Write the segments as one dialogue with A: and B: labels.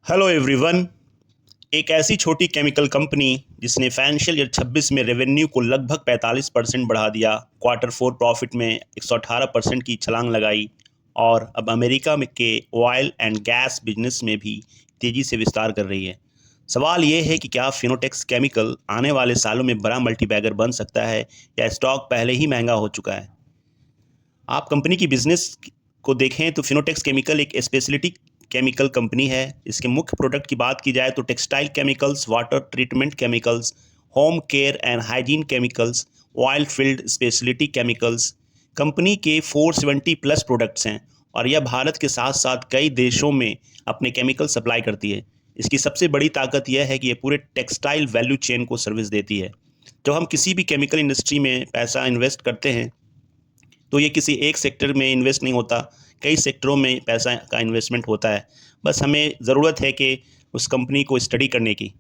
A: Hello everyone. एक ऐसी छोटी केमिकल कंपनी जिसने फाइनेंशियल ईयर 26 में रेवेन्यू को लगभग 45% बढ़ा दिया, क्वार्टर फोर प्रॉफिट में 118% की छलांग लगाई और अब अमेरिका में के ऑयल एंड गैस बिजनेस में भी तेज़ी से विस्तार कर रही है। सवाल ये है कि क्या फिनोटेक्स केमिकल आने वाले सालों में बड़ा मल्टीबैगर बन सकता है या स्टॉक पहले ही महंगा हो चुका है। आप कंपनी की बिजनेस को देखें तो फिनोटेक्स केमिकल एक स्पेशलिटी केमिकल कंपनी है। इसके मुख्य प्रोडक्ट की बात की जाए तो textile chemicals, water treatment chemicals, home care and hygiene chemicals, oil field speciality chemicals. Company के 470 प्लस प्रोडक्ट्स हैं और यह भारत के साथ साथ कई देशों में अपने केमिकल सप्लाई करती है। इसकी सबसे बड़ी ताकत यह है कि यह पूरे टेक्सटाइल वैल्यू चेन को सर्विस देती है। जब हम किसी भी केमिकल इंडस्ट्री में पैसा इन्वेस्ट करते हैं तो ये किसी एक सेक्टर में इन्वेस्ट नहीं होता, कई सेक्टरों में पैसा का इन्वेस्टमेंट होता है। बस हमें ज़रूरत है कि उस कंपनी को स्टडी करने की।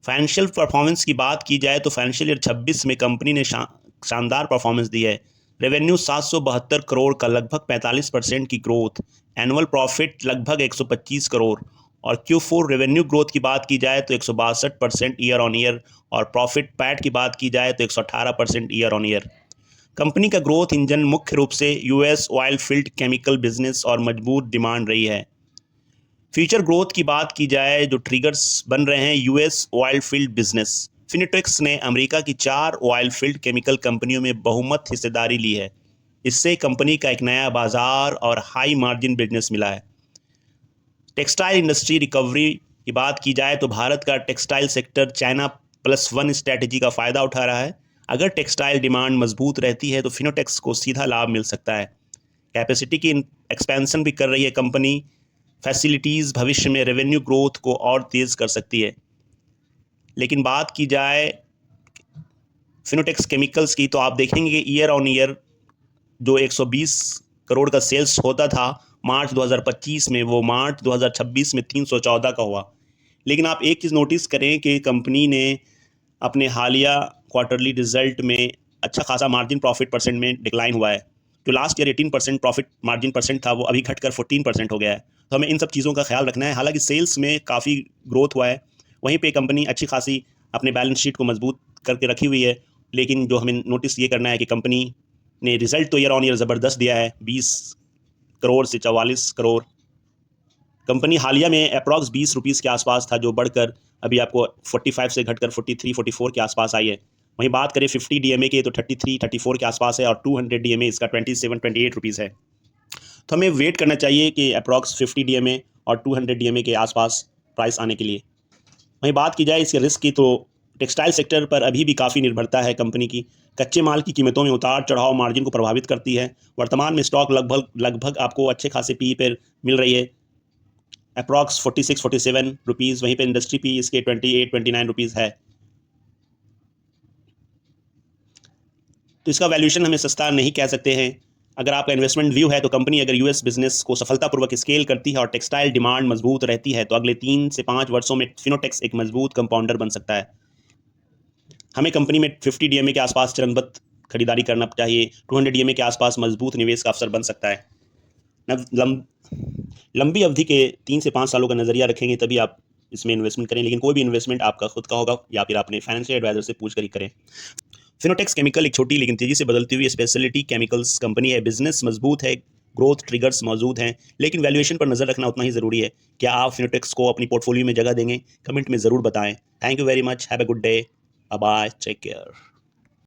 A: फाइनेंशियल परफॉर्मेंस की बात की जाए तो फाइनेंशियल ईयर 26 में कंपनी ने शानदार परफॉर्मेंस दी है। रेवेन्यू 772 करोड़ का लगभग 45% की ग्रोथ, एनुअल प्रॉफिट लगभग 125 करोड़ और Q4 रेवेन्यू ग्रोथ की बात की जाए तो 162% ईयर ऑन ईयर और प्रॉफिट पैट की बात की जाए तो 118% ईयर ऑन ईयर। कंपनी का ग्रोथ इंजन मुख्य रूप से US oil field chemical business और मजबूत डिमांड रही है। फ्यूचर ग्रोथ की बात की जाए जो ट्रिगर्स बन रहे हैं यूएस ऑयल फील्ड बिजनेस। फिनिटेक्स ने अमेरिका की 4 ऑयल फील्ड केमिकल कंपनियों में बहुमत हिस्सेदारी ली है। इससे कंपनी का एक नया बाजार और हाई मार्जिन बिजनेस मिला है। टेक्सटाइल इंडस्ट्री रिकवरी की बात की जाए तो भारत का टेक्सटाइल सेक्टर चाइना +1 स्ट्रैटेजी का फ़ायदा उठा रहा है। अगर टेक्सटाइल डिमांड मजबूत रहती है तो फिनोटेक्स को सीधा लाभ मिल सकता है। कैपेसिटी की एक्सपेंशन भी कर रही है कंपनी। फैसिलिटीज़ भविष्य में रेवेन्यू ग्रोथ को और तेज़ कर सकती है। लेकिन बात की जाए फिनोटेक्स केमिकल्स की तो आप देखेंगे कि ईयर ऑन ईयर जो 120 करोड़ का सेल्स होता था मार्च 2025 में, वो मार्च 2026 में 314 का हुआ। लेकिन आप एक चीज़ नोटिस करें कि कंपनी ने अपने हालिया क्वार्टरली रिजल्ट में अच्छा खासा मार्जिन प्रॉफिट परसेंट में डिक्लाइन हुआ है। जो last year 18% profit margin percent था वो अभी घटकर 14% हो गया है। तो हमें इन सब चीज़ों का ख्याल रखना है। हालांकि सेल्स में काफ़ी ग्रोथ हुआ है, वहीं पे कंपनी अच्छी खासी अपने बैलेंस शीट को मजबूत करके रखी हुई है। लेकिन जो हमें नोटिस ये करना है कि कंपनी ने रिजल्ट तो ईयर ऑन ईयर ज़बरदस्त दिया है, 20 करोड़ से 44 करोड़। कंपनी हालिया में अप्रॉक्स 20 रुपीज़ के आसपास था, जो बढ़कर अभी आपको 45 से घटकर 43-44 के आसपास आई है। वहीं बात करें 50 डीएमए की तो 33-34 के आसपास है और 200 डीएमए इसका 27-28 रुपीज़ है। तो हमें वेट करना चाहिए कि अप्रॉक्स 50 डीएमए और 200 डीएमए के आसपास प्राइस आने के लिए। वहीं बात की जाए इसके रिस्क की तो टेक्सटाइल सेक्टर पर अभी भी काफ़ी निर्भरता है कंपनी की। कच्चे माल की कीमतों में उतार चढ़ाव मार्जिन को प्रभावित करती है। वर्तमान में स्टॉक लगभग लगभग आपको अच्छे खासे पी पर मिल रही है, अप्रॉक्स 46-47 रुपीज़। वहीं पे इंडस्ट्री पी इसके 28-29 रुपीज़ है। तो इसका वैल्यूएशन हमें सस्ता नहीं कह सकते हैं। अगर आपका इन्वेस्टमेंट व्यू है तो कंपनी अगर यूएस बिजनेस को सफलतापूर्वक स्केल करती है और टेक्सटाइल डिमांड मजबूत रहती है तो अगले 3 से 5 वर्षों में फिनोटेक्स एक मजबूत कंपाउंडर बन सकता है। हमें कंपनी में 50 डीएमए के आसपास चरणबद्ध खरीदारी करना चाहिए। 200 डीएमए के आसपास मजबूत निवेश का अवसर बन सकता है। लंबी अवधि के 3 से 5 सालों का नज़रिया रखेंगे तभी आप इसमें इन्वेस्टमेंट करें। लेकिन कोई भी इन्वेस्टमेंट आपका खुद का होगा या फिर अपने फाइनेंशियल एडवाइजर से पूछ कर ही करें। फिनोटेक्स केमिकल एक छोटी लेकिन तेजी से बदलती हुई स्पेशलिटी केमिकल्स कंपनी है। बिजनेस मजबूत है, ग्रोथ ट्रिगर्स मौजूद हैं, लेकिन वैल्यूएशन पर नजर रखना उतना ही जरूरी है। क्या आप फिनोटेक्स को अपनी पोर्टफोलियो में जगह देंगे? कमेंट में ज़रूर बताएं। Thank you very much, have a good day, bye, take care.